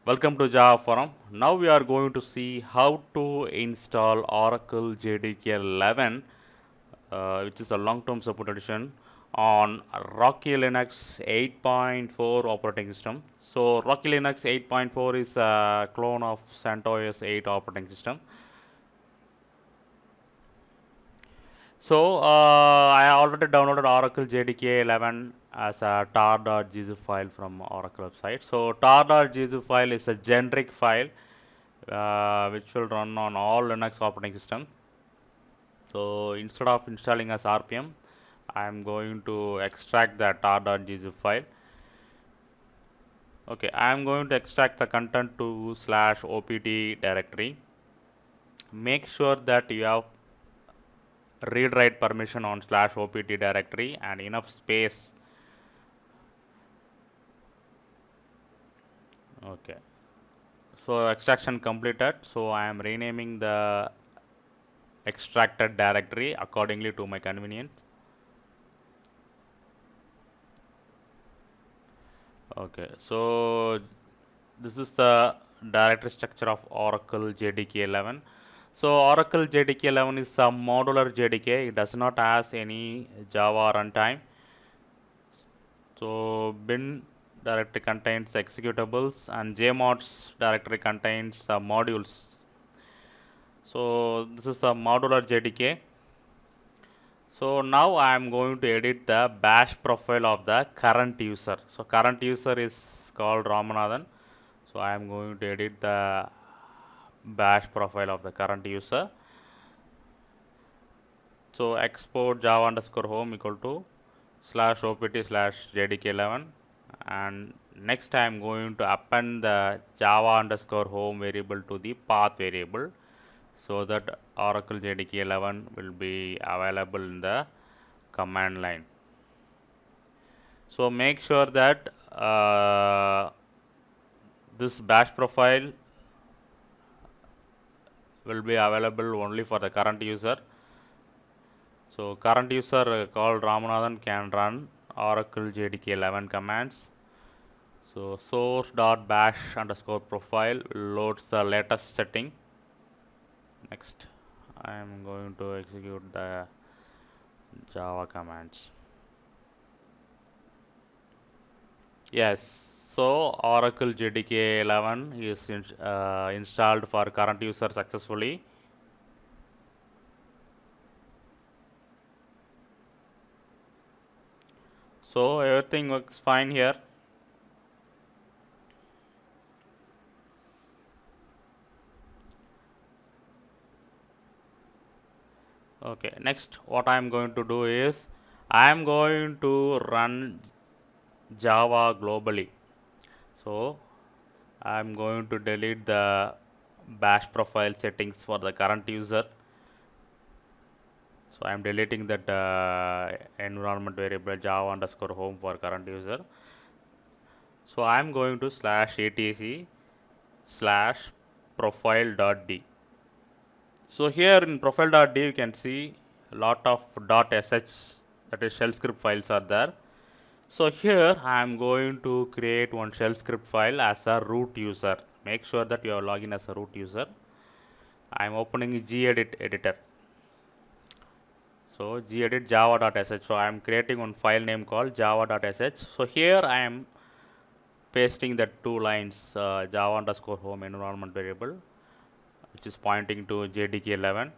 Welcome to Java Forum. Now we are going to see how to install Oracle JDK 11, which is a long-term support edition on Rocky Linux 8.4 operating system. So Rocky Linux 8.4 is a clone of CentOS 8 operating system. So I already downloaded Oracle JDK 11 as a tar.gzip file from Oracle website. So tar.gzip file is a generic file which will run on all Linux operating system. So instead of installing as RPM, I am going to extract the tar.gzip file. Okay, I am going to extract the content to /opt directory. Make sure that you have read write permission on /opt directory and enough space. Okay, so extraction completed. So I am renaming the extracted directory accordingly to my convenience. Okay, so this is the directory structure of Oracle JDK 11. So Oracle JDK 11 is a modular JDK. It does not has any Java runtime. So bin directory contains executables and jmods directory contains modules. So this is a modular JDK. So now I am going to edit the bash profile of the current user. So current user is called Ramanathan. So I am going to edit the bash profile of the current user. So export java underscore home equal to /opt/jdk11, and next I am going to append the java underscore home variable to the path variable, so that Oracle JDK 11 will be available in the command line. So make sure that this bash profile will be available only for the current user. So current user called Ramanathan can run Oracle JDK 11 commands. So source.bash underscore profile loads the latest setting. Next, I am going to execute the Java commands. Yes, so Oracle JDK 11 is installed for current user successfully. So everything works fine here. Okay, next what I am going to do is I am going to run Java globally. So I am going to delete the bash profile settings for the current user. So I am deleting that environment variable java underscore home for current user. So I am going to /etc/profile.d. So here in profile.d you can see a lot of .sh, that is shell script files are there. So here I am going to create one shell script file as a root user. Make sure that you are logging as a root user. I am opening gedit editor. So gedit java.sh. So I am creating one file name called java.sh. So here I am pasting the two lines java underscore home environment variable, which is pointing to JDK 11.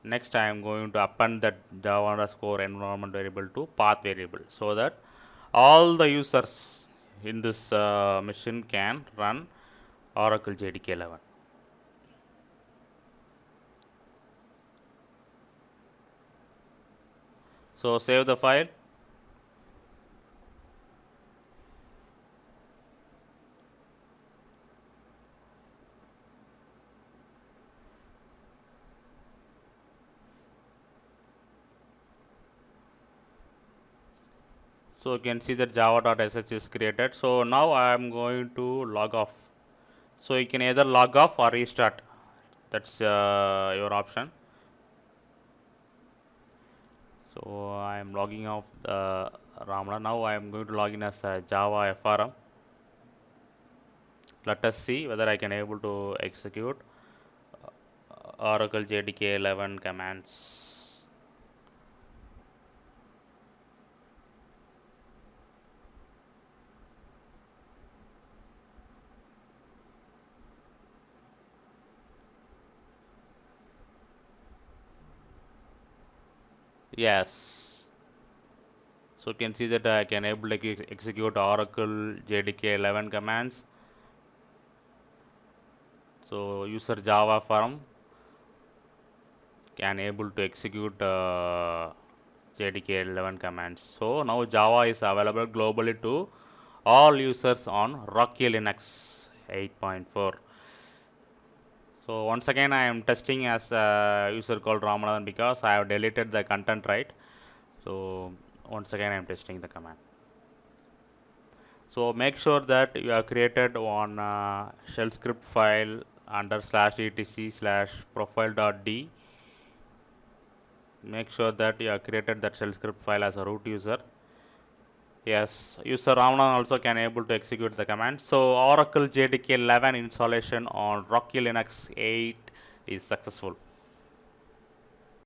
Next I am going to append that java underscore environment variable to path variable, so that all the users in this machine can run Oracle JDK 11. So save the file. So you can see that java.sh is created. So now I am going to log off. So you can either log off or restart. That's your option. So I am logging off the Ramana. Now I am going to log in as a Java FRM. Let us see whether I can able to execute Oracle JDK 11 commands. Yes. So you can see that I can able to execute Oracle JDK 11 commands. So user Java firm can able to execute JDK 11 commands. So now Java is available globally to all users on Rocky Linux 8.4. So once again I am testing as a user called Ramanathan because I have deleted the content, right. So once again I am testing the command. So make sure that you have created one shell script file under /etc/profile.d. Make sure that you have created that shell script file as a root user. Yes, user Ramanathan also can able to execute the command. So Oracle JDK 11 installation on Rocky Linux 8 is successful.